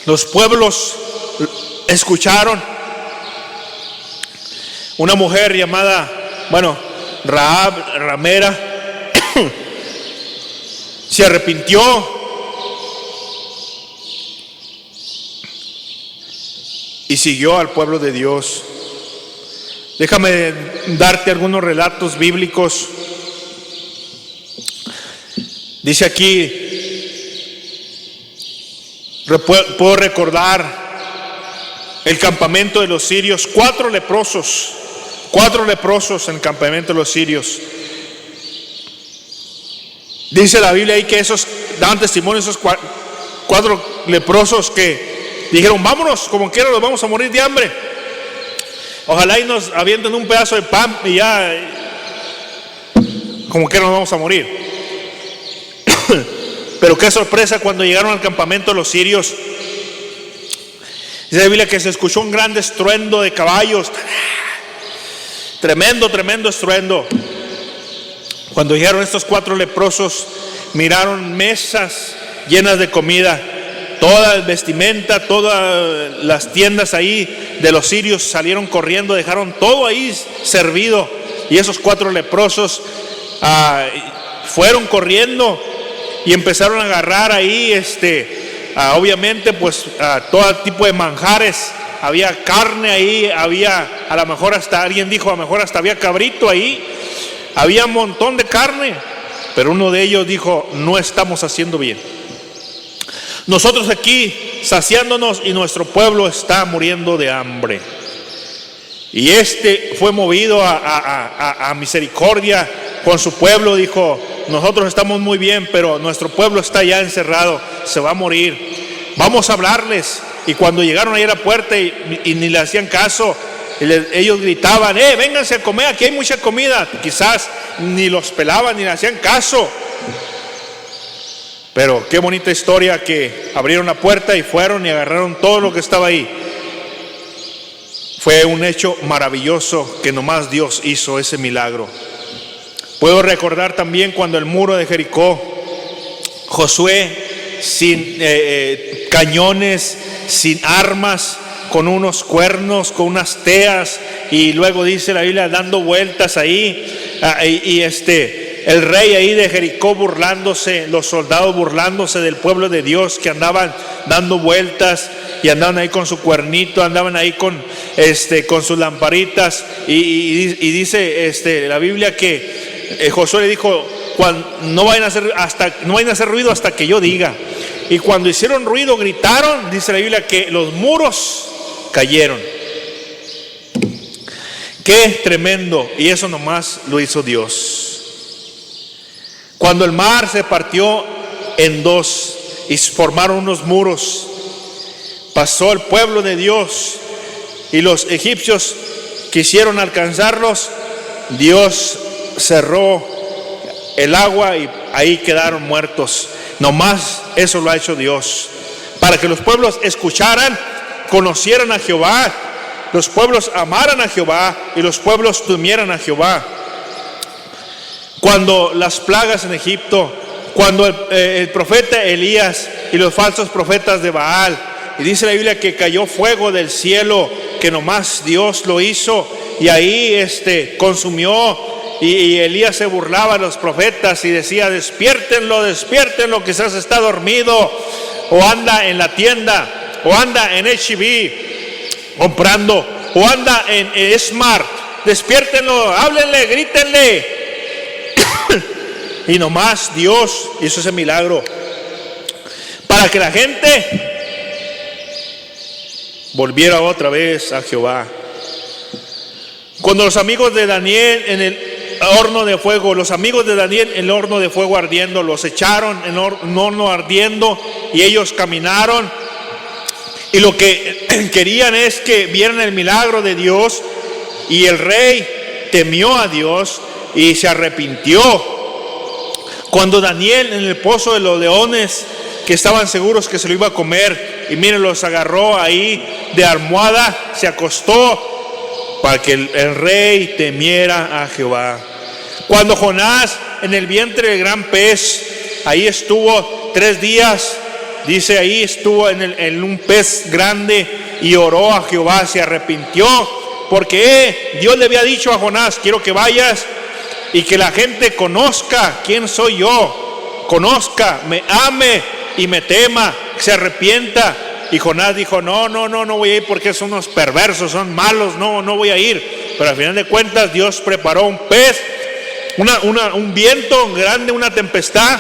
los pueblos escucharon. Una mujer llamada, Rahab, ramera, se arrepintió y siguió al pueblo de Dios. Déjame darte algunos relatos bíblicos. Dice aquí, puedo recordar el campamento de los sirios, cuatro leprosos en el campamento de los sirios. Dice la Biblia ahí que esos dan testimonio, esos cuatro leprosos que dijeron: vámonos, como quiera nos vamos a morir de hambre. Ojalá y nos avienten un pedazo de pan y ya, como quiera nos vamos a morir. Pero qué sorpresa cuando llegaron al campamento de los sirios. Dice la Biblia que se escuchó un gran estruendo de caballos. Tremendo estruendo. Cuando llegaron estos cuatro leprosos, miraron mesas llenas de comida, toda la vestimenta, todas las tiendas ahí de los sirios salieron corriendo, dejaron todo ahí servido. Y esos cuatro leprosos fueron corriendo y empezaron a agarrar ahí, obviamente, pues todo tipo de manjares. Había carne ahí, había, a lo mejor hasta, alguien dijo, a lo mejor hasta había cabrito ahí. Había un montón de carne, pero uno de ellos dijo: no estamos haciendo bien. Nosotros aquí saciándonos y nuestro pueblo está muriendo de hambre. Y fue movido a misericordia con su pueblo. Dijo: nosotros estamos muy bien, pero nuestro pueblo está ya encerrado, se va a morir. Vamos a hablarles. Y cuando llegaron ahí a la puerta y ni le hacían caso, ellos gritaban: vénganse a comer, aquí hay mucha comida. Quizás ni los pelaban ni le hacían caso. Pero qué bonita historia que abrieron la puerta y fueron y agarraron todo lo que estaba ahí. Fue un hecho maravilloso que nomás Dios hizo ese milagro. Puedo recordar también cuando el muro de Jericó, Josué sin cañones, sin armas, con unos cuernos, con unas teas, y luego dice la Biblia dando vueltas ahí, el rey ahí de Jericó burlándose, los soldados burlándose del pueblo de Dios que andaban dando vueltas y andaban ahí con su cuernito, andaban ahí con sus lamparitas, y dice la Biblia que Josué le dijo: no vayan a hacer ruido hasta que yo diga. Y cuando hicieron ruido, gritaron, dice la Biblia que los muros cayeron. Qué tremendo. Y eso nomás lo hizo Dios. Cuando el mar se partió en dos y formaron unos muros, pasó el pueblo de Dios y los egipcios quisieron alcanzarlos. Dios cerró el agua y ahí quedaron muertos. Nomás eso lo ha hecho Dios, para que los pueblos escucharan, conocieran a Jehová, los pueblos amaran a Jehová y los pueblos temieran a Jehová. cuando las plagas en Egipto, cuando el profeta Elías y los falsos profetas de Baal, y dice la Biblia que cayó fuego del cielo, que nomás Dios lo hizo, y ahí consumió, y Elías se burlaba de los profetas y decía: despiértenlo, despiértenlo, quizás está dormido, o anda en la tienda, o anda en H-E-B comprando, o anda en Smart, despiértenlo, háblenle, grítenle. Y nomás Dios hizo ese milagro para que la gente volviera otra vez a Jehová. Cuando los amigos de Daniel en el horno de fuego, los amigos de Daniel en el horno de fuego ardiendo, los echaron en un horno ardiendo, y ellos caminaron, y lo que querían es que vieran el milagro de Dios, y el rey temió a Dios y se arrepintió. Cuando Daniel en el pozo de los leones, que estaban seguros que se lo iba a comer, y miren, los agarró ahí de almohada, se acostó para que el rey temiera a Jehová. Cuando Jonás en el vientre del gran pez, ahí estuvo 3 días, dice, ahí estuvo en un pez grande y oró a Jehová, se arrepintió, porque Dios le había dicho a Jonás: quiero que vayas y que la gente conozca quién soy yo, conozca, me ame y me tema, se arrepienta. Y Jonás dijo: no voy a ir porque son unos perversos, son malos, no voy a ir. Pero al final de cuentas Dios preparó un pez, un viento grande, una tempestad,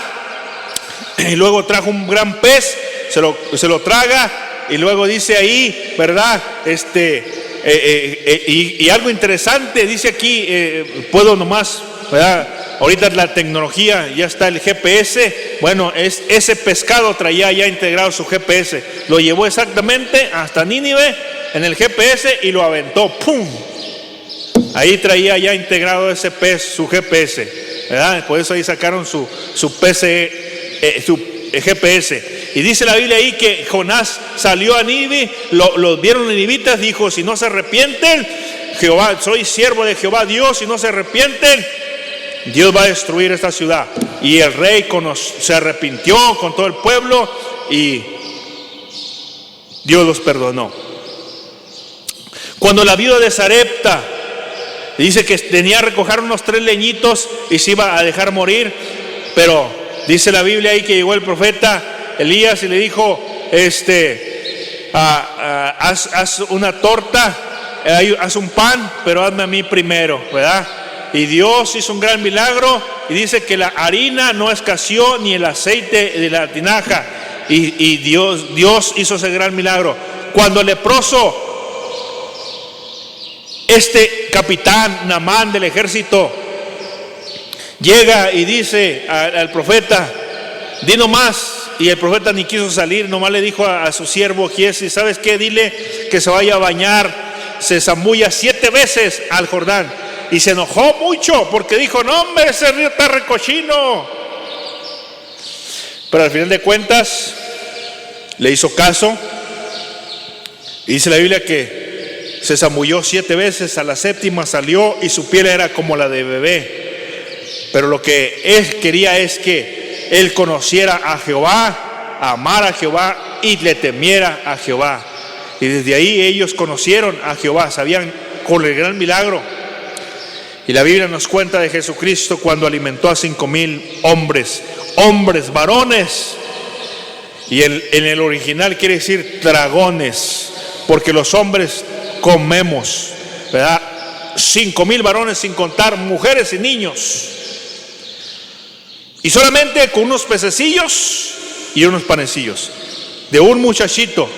y luego trajo un gran pez, se lo traga, y luego dice ahí, ¿verdad? Y algo interesante dice aquí, puedo nomás, ¿verdad? Ahorita la tecnología, ya está el GPS. Bueno, ese pescado traía ya integrado su GPS, lo llevó exactamente hasta Nínive en el GPS y lo aventó, ¡pum! Ahí traía ya integrado ese pez, su GPS, ¿verdad? Por eso ahí sacaron su GPS. Y dice la Biblia ahí que Jonás salió a Nínive, los vieron ninivitas, dijo: si no se arrepienten, Jehová, soy siervo de Jehová Dios, si no se arrepienten, Dios va a destruir esta ciudad. Y el rey se arrepintió con todo el pueblo y Dios los perdonó. Cuando la viuda de Sarepta dice que tenía que recoger unos 3 leñitos y se iba a dejar morir, pero dice la Biblia ahí que llegó el profeta Elías y le dijo: haz una torta, haz un pan, pero hazme a mí primero, ¿verdad? Y Dios hizo un gran milagro, y dice que la harina no escaseó ni el aceite de la tinaja, y Dios hizo ese gran milagro. Cuando el leproso, capitán Naamán del ejército, llega y dice al profeta: di nomás. Y el profeta ni quiso salir, nomás le dijo a su siervo Giesi: ¿sabes qué? Dile que se vaya a bañar, se zambulla 7 veces al Jordán. Y se enojó mucho porque dijo: no hombre, ese río está recochino. Pero al final de cuentas le hizo caso, y dice la Biblia que se zambulló 7 veces, a la 7ª salió y su piel era como la de bebé. Pero lo que él quería es que él conociera a Jehová, amara a Jehová y le temiera a Jehová. Y desde ahí ellos conocieron a Jehová, sabían con el gran milagro. Y la Biblia nos cuenta de Jesucristo cuando alimentó a 5,000 hombres, varones. Y en el original quiere decir dragones, porque los hombres comemos, ¿verdad? 5,000 varones, sin contar mujeres y niños. Y solamente con unos pececillos y unos panecillos, de un muchachito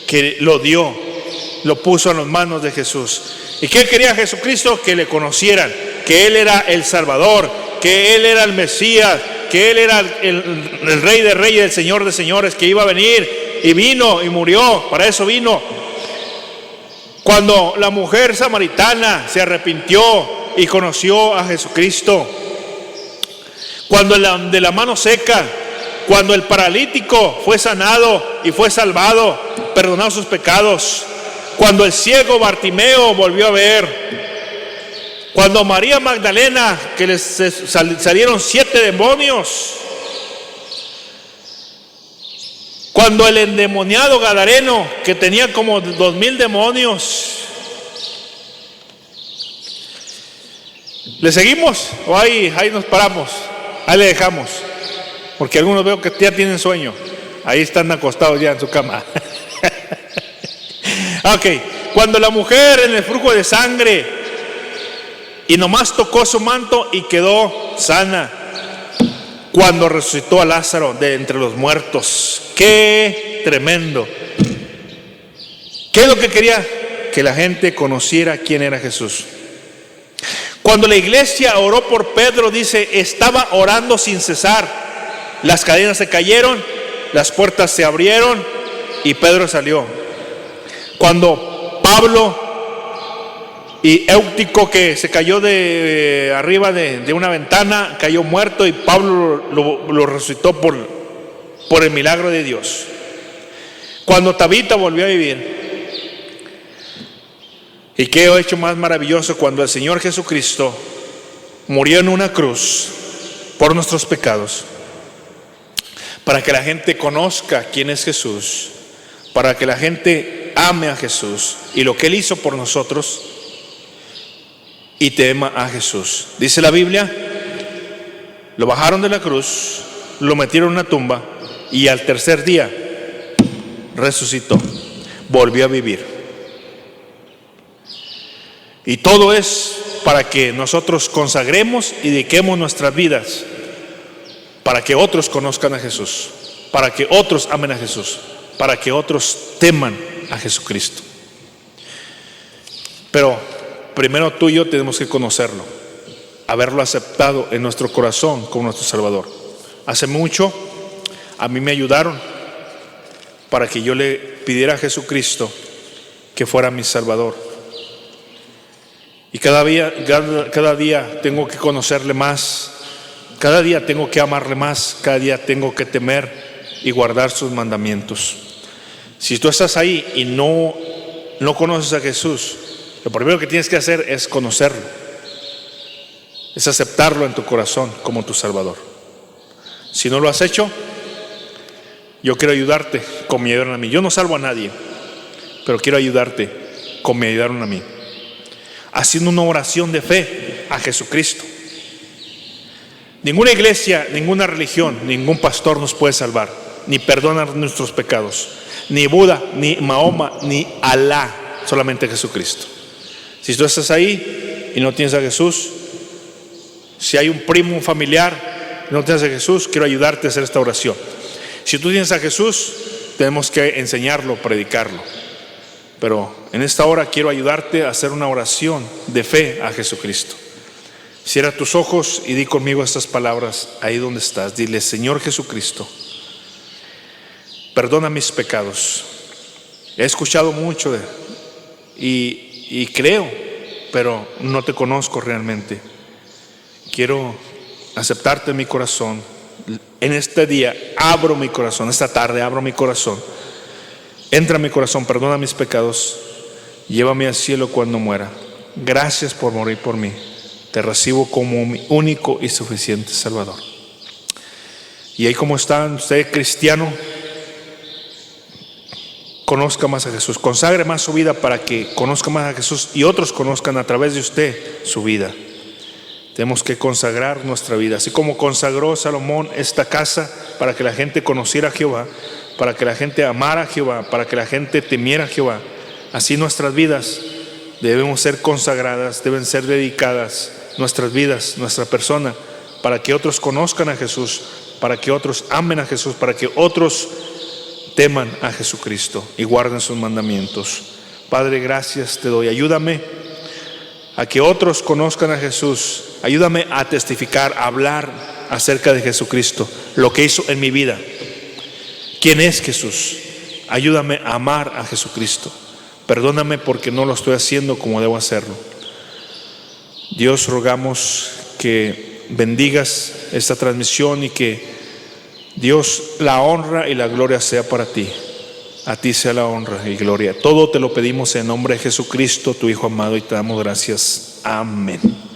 que lo puso en las manos de Jesús. ¿Y qué quería Jesucristo? Que le conocieran, que Él era el Salvador, que Él era el Mesías, que Él era el Rey de Reyes, el Señor de Señores, que iba a venir, y vino y murió, para eso vino. Cuando la mujer samaritana se arrepintió y conoció a Jesucristo, cuando de la mano seca, cuando el paralítico fue sanado y fue salvado, perdonado sus pecados, cuando el ciego Bartimeo volvió a ver, Cuando María Magdalena, que les salieron 7 demonios. Cuando el endemoniado gadareno, que tenía como 2000 demonios. ¿Le seguimos o ahí nos paramos? Ahí le dejamos, porque algunos veo que ya tienen sueño. Ahí están acostados ya en su cama. Ok, cuando la mujer en el flujo de sangre y nomás tocó su manto y quedó sana. Cuando resucitó a Lázaro de entre los muertos. ¡Qué tremendo! ¿Qué es lo que quería? Que la gente conociera quién era Jesús. Cuando la iglesia oró por Pedro, dice, estaba orando sin cesar. Las cadenas se cayeron, las puertas se abrieron y Pedro salió. Cuando Pablo y Éutico, que se cayó de arriba de una ventana, cayó muerto, y Pablo lo resucitó por el milagro de Dios. Cuando Tabita volvió a vivir. Y qué hecho más maravilloso, cuando el Señor Jesucristo murió en una cruz por nuestros pecados, para que la gente conozca quién es Jesús, para que la gente ame a Jesús y lo que Él hizo por nosotros, y tema a Jesús. Dice la Biblia, lo bajaron de la cruz, lo metieron en una tumba y al tercer día resucitó, volvió a vivir. Y todo es para que nosotros consagremos y dediquemos nuestras vidas, para que otros conozcan a Jesús, para que otros amen a Jesús, para que otros teman a Jesucristo. Pero primero tú y yo tenemos que conocerlo, haberlo aceptado en nuestro corazón como nuestro Salvador. Hace mucho a mí me ayudaron para que yo le pidiera a Jesucristo que fuera mi Salvador. Y cada día tengo que conocerle más, cada día tengo que amarle más, cada día tengo que temer y guardar sus mandamientos. Si tú estás ahí y no conoces a Jesús, lo primero que tienes que hacer es conocerlo, es aceptarlo en tu corazón como tu Salvador. Si no lo has hecho, yo quiero ayudarte como me ayudaron a mí. Yo no salvo a nadie, pero quiero ayudarte como me ayudaron a mí, haciendo una oración de fe a Jesucristo. Ninguna iglesia, ninguna religión, ningún pastor nos puede salvar, ni perdonar nuestros pecados, ni Buda, ni Mahoma, ni Alá, solamente Jesucristo. Si tú estás ahí y no tienes a Jesús, si hay un primo, un familiar y no tienes a Jesús, quiero ayudarte a hacer esta oración. Si tú tienes a Jesús, tenemos que enseñarlo, predicarlo. Pero en esta hora quiero ayudarte a hacer una oración de fe a Jesucristo. Cierra tus ojos y di conmigo estas palabras ahí donde estás. Dile: Señor Jesucristo, perdona mis pecados. He escuchado mucho y creo, pero no te conozco realmente. Quiero aceptarte en mi corazón. En este día abro mi corazón, esta tarde abro mi corazón. Entra en mi corazón, perdona mis pecados, llévame al cielo cuando muera. Gracias por morir por mí. Te recibo como mi único y suficiente Salvador. Y ahí como está usted, cristiano, conozca más a Jesús, consagre más su vida para que conozca más a Jesús y otros conozcan a través de usted su vida. Tenemos que consagrar nuestra vida, así como consagró Salomón esta casa para que la gente conociera a Jehová, para que la gente amara a Jehová, para que la gente temiera a Jehová. Así nuestras vidas debemos ser consagradas, deben ser dedicadas nuestras vidas, nuestra persona, para que otros conozcan a Jesús, para que otros amen a Jesús, para que otros teman a Jesucristo y guarden sus mandamientos. Padre, gracias te doy. Ayúdame a que otros conozcan a Jesús. Ayúdame a testificar, a hablar acerca de Jesucristo, lo que hizo en mi vida. ¿Quién es Jesús? Ayúdame a amar a Jesucristo. Perdóname porque no lo estoy haciendo como debo hacerlo. Dios, rogamos que bendigas esta transmisión y que Dios, la honra y la gloria sea para ti. A ti sea la honra y gloria. Todo te lo pedimos en nombre de Jesucristo, tu Hijo amado, y te damos gracias. Amén.